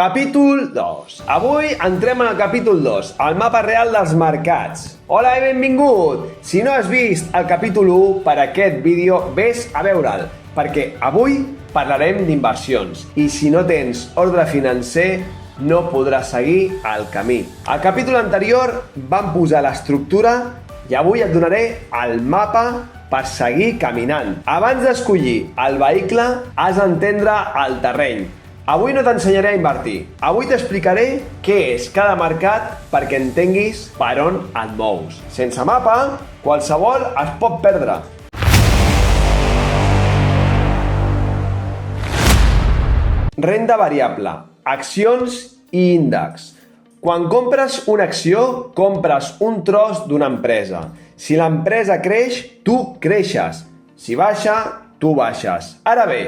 Capítol 2. Avui entrem en el capítol 2, el mapa real dels mercats. Hola i benvingut! Si no has vist el capítol 1 per aquest vídeo, vés a veure'l, perquè avui parlarem d'inversions i si no tens ordre financer no podràs seguir el camí. Al capítol anterior vam posar l'estructura i avui et donaré el mapa per seguir caminant. Abans d'escollir el vehicle has d'entendre el terreny. Avui no t'ensenyaré a invertir. Avui t'explicaré què és cada mercat perquè entenguis per on et mous. Sense mapa, qualsevol es pot perdre. Renda variable, accions i índexs. Quan compres una acció, compres un tros d'una empresa. Si l'empresa creix, tu creixes. Si baixa, tu baixes. Ara bé,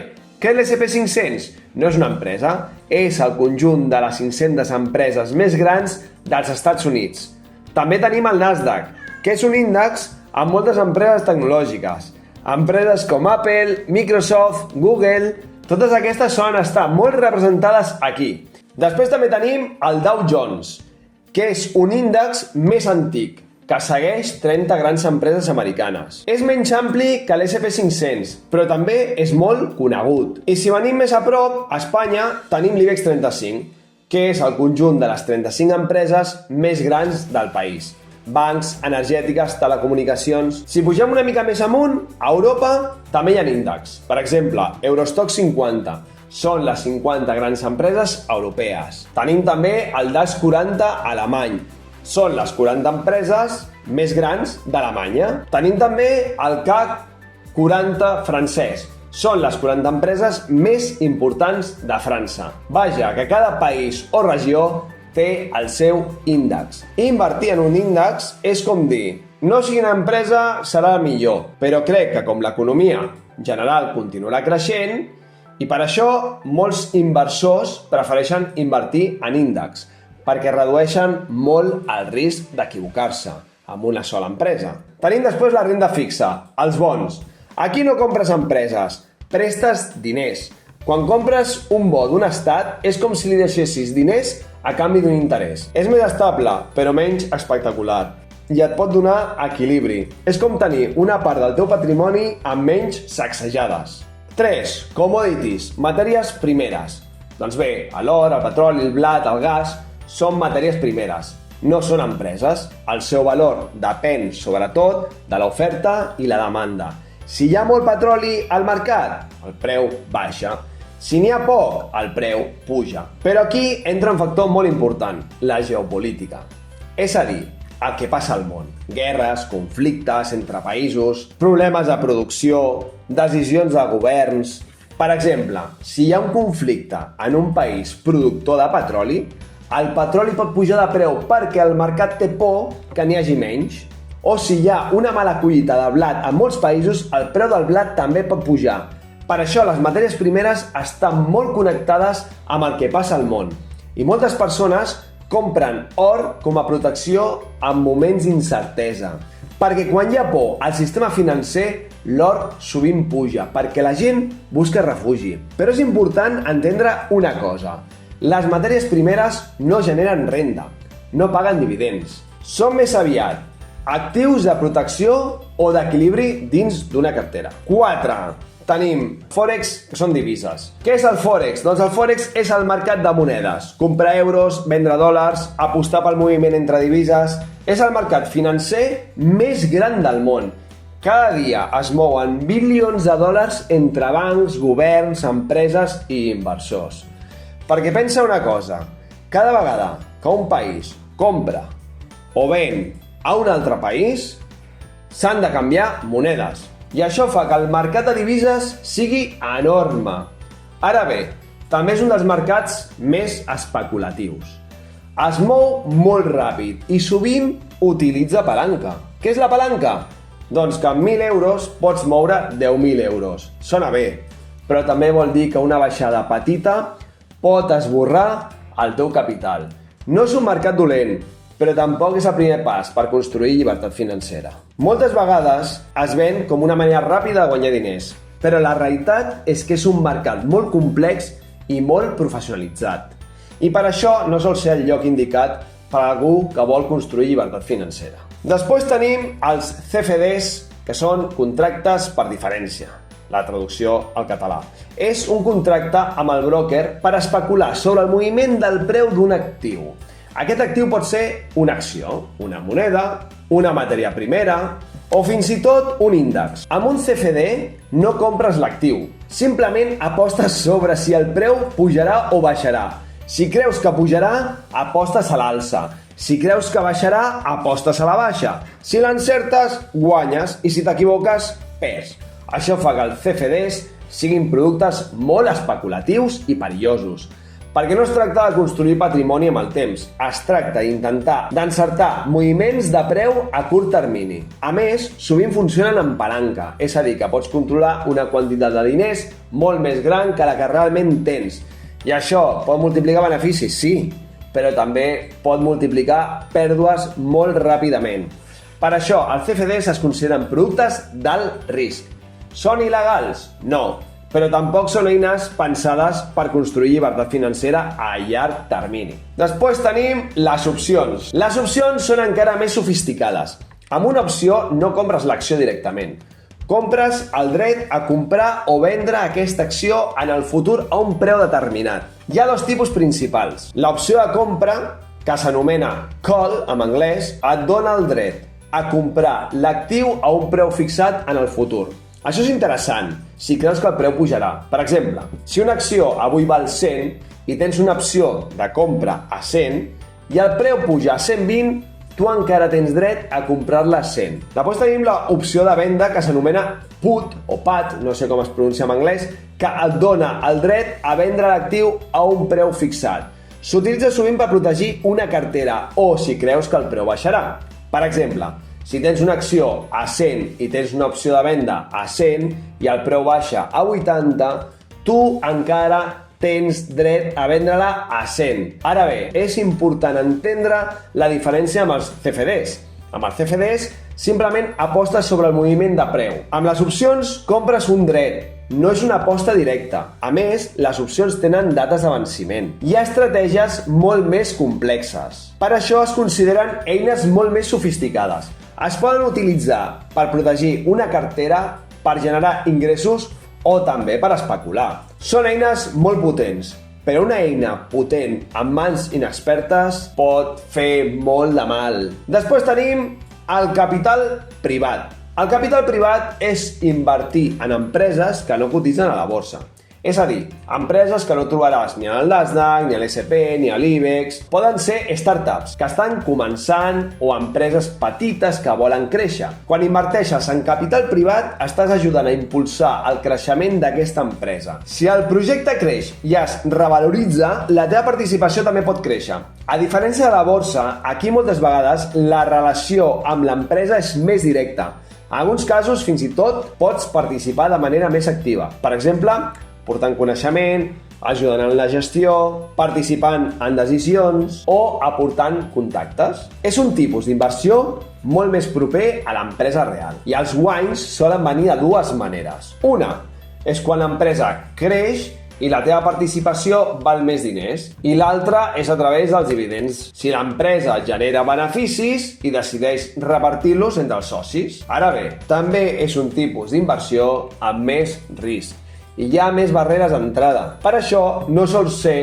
què és l'SP500? No és una empresa, és el conjunt de les 500 empreses més grans dels Estats Units. També tenim el Nasdaq, que és un índex amb moltes empreses tecnològiques. Empreses com Apple, Microsoft, Google, totes aquestes solen estar molt representades aquí. Després també tenim el Dow Jones, que és un índex més antic, que segueix 30 grans empreses americanes. És menys ampli que l'SP500, però també és molt conegut. I si venim més a prop, a Espanya tenim l'IBEX 35, que és el conjunt de les 35 empreses més grans del país. Bancs, energètiques, telecomunicacions... Si pugem una mica més amunt, a Europa també hi ha índexs. Per exemple, Eurostoxx 50. Són les 50 grans empreses europees. Tenim també el DAX 40 alemany. Són les 40 empreses més grans d'Alemanya. Tenim també el CAC 40 francès. Són les 40 empreses més importants de França. Vaja, que cada país o regió té el seu índex. Invertir en un índex és com dir, no sigui una empresa serà millor, però crec que com l'economia general continuarà creixent, i per això molts inversors prefereixen invertir en índex, perquè redueixen molt el risc d'equivocar-se amb una sola empresa. Tenim després la renda fixa, els bons. Aquí no compres empreses, prestes diners. Quan compres un bo d'un estat és com si li deixessis diners a canvi d'un interès. És més estable, però menys espectacular. I et pot donar equilibri. És com tenir una part del teu patrimoni amb menys sacsejades. 3. Commodities, matèries primeres. Doncs bé, l'or, el petroli, el blat, el gas són matèries primeres, no són empreses. El seu valor depèn, sobretot, de l'oferta i la demanda. Si hi ha molt petroli al mercat, el preu baixa. Si n'hi ha poc, el preu puja. Però aquí entra un factor molt important, la geopolítica. És a dir, el que passa al món. Guerres, conflictes entre països, problemes de producció, decisions de governs... Per exemple, si hi ha un conflicte en un país productor de petroli, el petroli pot pujar de preu perquè el mercat té por que n'hi hagi menys. O si hi ha una mala collita de blat en molts països, el preu del blat també pot pujar. Per això les matèries primeres estan molt connectades amb el que passa al món. I moltes persones compren or com a protecció en moments d'incertesa. Perquè quan hi ha por al sistema financer, l'or sovint puja, perquè la gent busca refugi. Però és important entendre una cosa. Les matèries primeres no generen renda, no paguen dividends. Són més aviat actius de protecció o d'equilibri dins d'una cartera. 4. Tenim Forex, que són divises. Què és el Forex? Doncs el Forex és el mercat de monedes. Comprar euros, vendre dòlars, apostar pel moviment entre divises. És el mercat financer més gran del món. Cada dia es mouen bilions de dòlars entre bancs, governs, empreses i inversors. Perquè pensa una cosa, cada vegada que un país compra o ven a un altre país, s'han de canviar monedes. I això fa que el mercat de divises sigui enorme. Ara bé, també és un dels mercats més especulatius. Es mou molt ràpid i sovint utilitza palanca. Què és la palanca? Doncs que amb 1.000 euros pots moure 10.000 euros. Sona bé, però també vol dir que una baixada petita pot esborrar el teu capital. No és un mercat dolent, però tampoc és el primer pas per construir llibertat financera. Moltes vegades es ven com una manera ràpida de guanyar diners, però la realitat és que és un mercat molt complex i molt professionalitzat. i per això no sol ser el lloc indicat per a algú que vol construir llibertat financera. Després tenim els CFDs, que són contractes per diferència, la traducció al català. És un contracte amb el broker per especular sobre el moviment del preu d'un actiu. Aquest actiu pot ser una acció, una moneda, una matèria primera o fins i tot un índex. Amb un CFD no compres l'actiu, simplement apostes sobre si el preu pujarà o baixarà. Si creus que pujarà, apostes a l'alça. Si creus que baixarà, apostes a la baixa. Si l'encertes, guanyes, i si t'equivoques, perds. Això fa que els CFDs siguin productes molt especulatius i perillosos, perquè no es tracta de construir patrimoni amb el temps, es tracta d'intentar d'encertar moviments de preu a curt termini. A més, sovint funcionen amb palanca, és a dir, que pots controlar una quantitat de diners molt més gran que la que realment tens. I això pot multiplicar beneficis, sí, però també pot multiplicar pèrdues molt ràpidament. Per això, els CFDs es consideren productes d'alt risc. Són il·legals? No, però tampoc són eines pensades per construir llibertat financera a llarg termini. Després tenim les opcions. Les opcions són encara més sofisticades. Amb una opció no compres l'acció directament. Compres el dret a comprar o vendre aquesta acció en el futur a un preu determinat. Hi ha dos tipus principals. L'opció de compra, que s'anomena call en anglès, et dona el dret a comprar l'actiu a un preu fixat en el futur. Això és interessant si creus que el preu pujarà. Per exemple, si una acció avui val 100 i tens una opció de compra a 100 i el preu puja a 120, tu encara tens dret a comprar-la a 100. Després tenim l'opció de venda que s'anomena put o pat, no sé com es pronuncia en anglès, que et dona el dret a vendre l'actiu a un preu fixat. S'utilitza sovint per protegir una cartera o si creus que el preu baixarà. Per exemple, si tens una acció a 100 i tens una opció de venda a 100 i el preu baixa a 80, tu encara tens dret a vendre-la a 100. Ara bé, és important entendre la diferència amb els CFDs. Amb els CFDs simplement apostes sobre el moviment de preu. Amb les opcions compres un dret, no és una aposta directa. A més, les opcions tenen dates de venciment. Hi ha estratègies molt més complexes. Per això es consideren eines molt més sofisticades. Es poden utilitzar per protegir una cartera, per generar ingressos o també per especular. Són eines molt potents, però una eina potent en mans inexpertes pot fer molt de mal. Després tenim el capital privat. El capital privat és invertir en empreses que no cotitzen a la borsa. És a dir, empreses que no trobaràs ni al Nasdaq, ni a l'S&P, ni a l'IBEX. Poden ser startups que estan començant o empreses petites que volen créixer. Quan inverteixes en capital privat, estàs ajudant a impulsar el creixement d'aquesta empresa. Si el projecte creix i es revaloritza, la teva participació també pot créixer. A diferència de la borsa, aquí moltes vegades la relació amb l'empresa és més directa. En alguns casos, fins i tot, pots participar de manera més activa. Per exemple, portant coneixement, ajudant en la gestió, participant en decisions o aportant contactes. És un tipus d'inversió molt més proper a l'empresa real. I els guanys solen venir de dues maneres. Una és quan l'empresa creix i la teva participació val més diners. I l'altra és a través dels dividends. Si l'empresa genera beneficis i decideix repartir-los entre els socis. Ara bé, també és un tipus d'inversió amb més risc i hi ha més barreres d'entrada. Per això no sol ser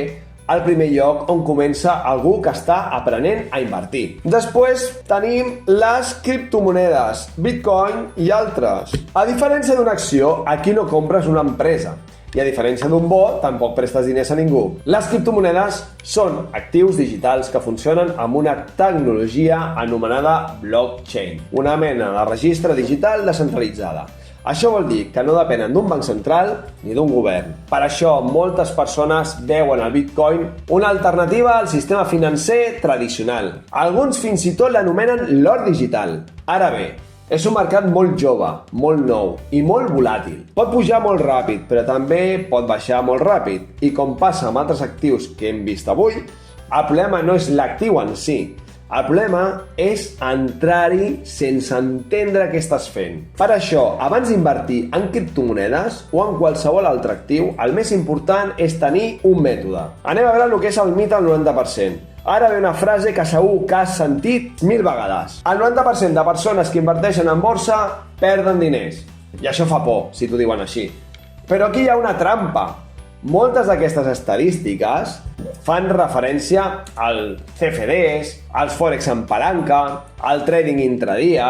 el primer lloc on comença algú que està aprenent a invertir. Després tenim les criptomonedes, Bitcoin i altres. A diferència d'una acció, aquí no compres una empresa. I a diferència d'un bo, tampoc prestes diners a ningú. Les criptomonedes són actius digitals que funcionen amb una tecnologia anomenada blockchain, una mena de registre digital descentralitzada. Això vol dir que no depenen d'un banc central ni d'un govern. Per això moltes persones veuen el Bitcoin una alternativa al sistema financer tradicional. Alguns fins i tot l'anomenen l'or digital. Ara bé, és un mercat molt jove, molt nou i molt volàtil. Pot pujar molt ràpid, però també pot baixar molt ràpid. I com passa amb altres actius que hem vist avui, el problema no és l'actiu en si. El problema és entrar-hi sense entendre què estàs fent. Per això, abans d'invertir en criptomonedes o en qualsevol altre actiu, el més important és tenir un mètode. Anem a veure el que és el mite del 90%. Ara ve una frase que segur que has sentit 1000 vegades. El 90% de persones que inverteixen en borsa perden diners. I això fa por, si t'ho diuen així. Però aquí hi ha una trampa. Moltes d'aquestes estadístiques fan referència al CFDs, als fòrex en palanca, al trading intradia,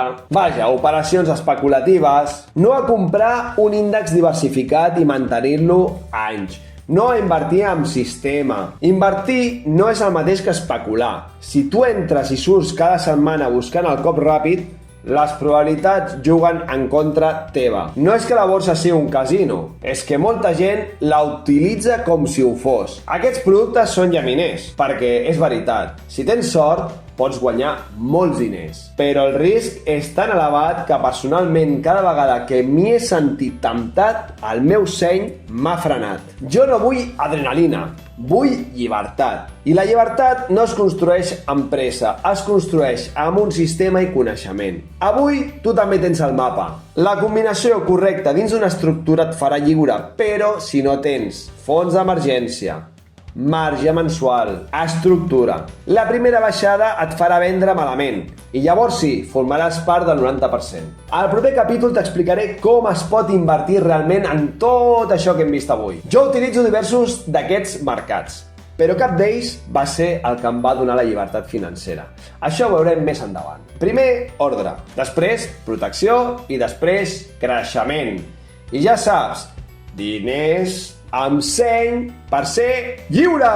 operacions especulatives, no a comprar un índex diversificat i mantenir-lo anys, no a invertir en sistema. Invertir no és el mateix que especular. Si tu entres i surts cada setmana buscant el cop ràpid, les probabilitats juguen en contra teva. No és que la borsa sigui un casino, és que molta gent la utilitza com si ho fos. Aquests productes són llaminers, perquè és veritat. Si tens sort, pots guanyar molts diners. Però el risc és tan elevat que personalment cada vegada que m'hi he sentit temptat, el meu seny m'ha frenat. Jo no vull adrenalina, vull llibertat. I la llibertat no es construeix amb pressa, es construeix amb un sistema i coneixement. Avui tu també tens el mapa. La combinació correcta dins d'una estructura et farà lliure, però si no tens fons d'emergència, marge mensual, estructura, la primera baixada et farà vendre malament i llavors sí, formaràs part del 90%. Al proper capítol t'explicaré com es pot invertir realment en tot això que hem vist avui. Jo utilitzo diversos d'aquests mercats, però cap d'ells va ser el que em va donar la llibertat financera. Això ho veurem més endavant. Primer, ordre, després, protecció i després, creixement. I ja saps, diners amb seny per ser lliure!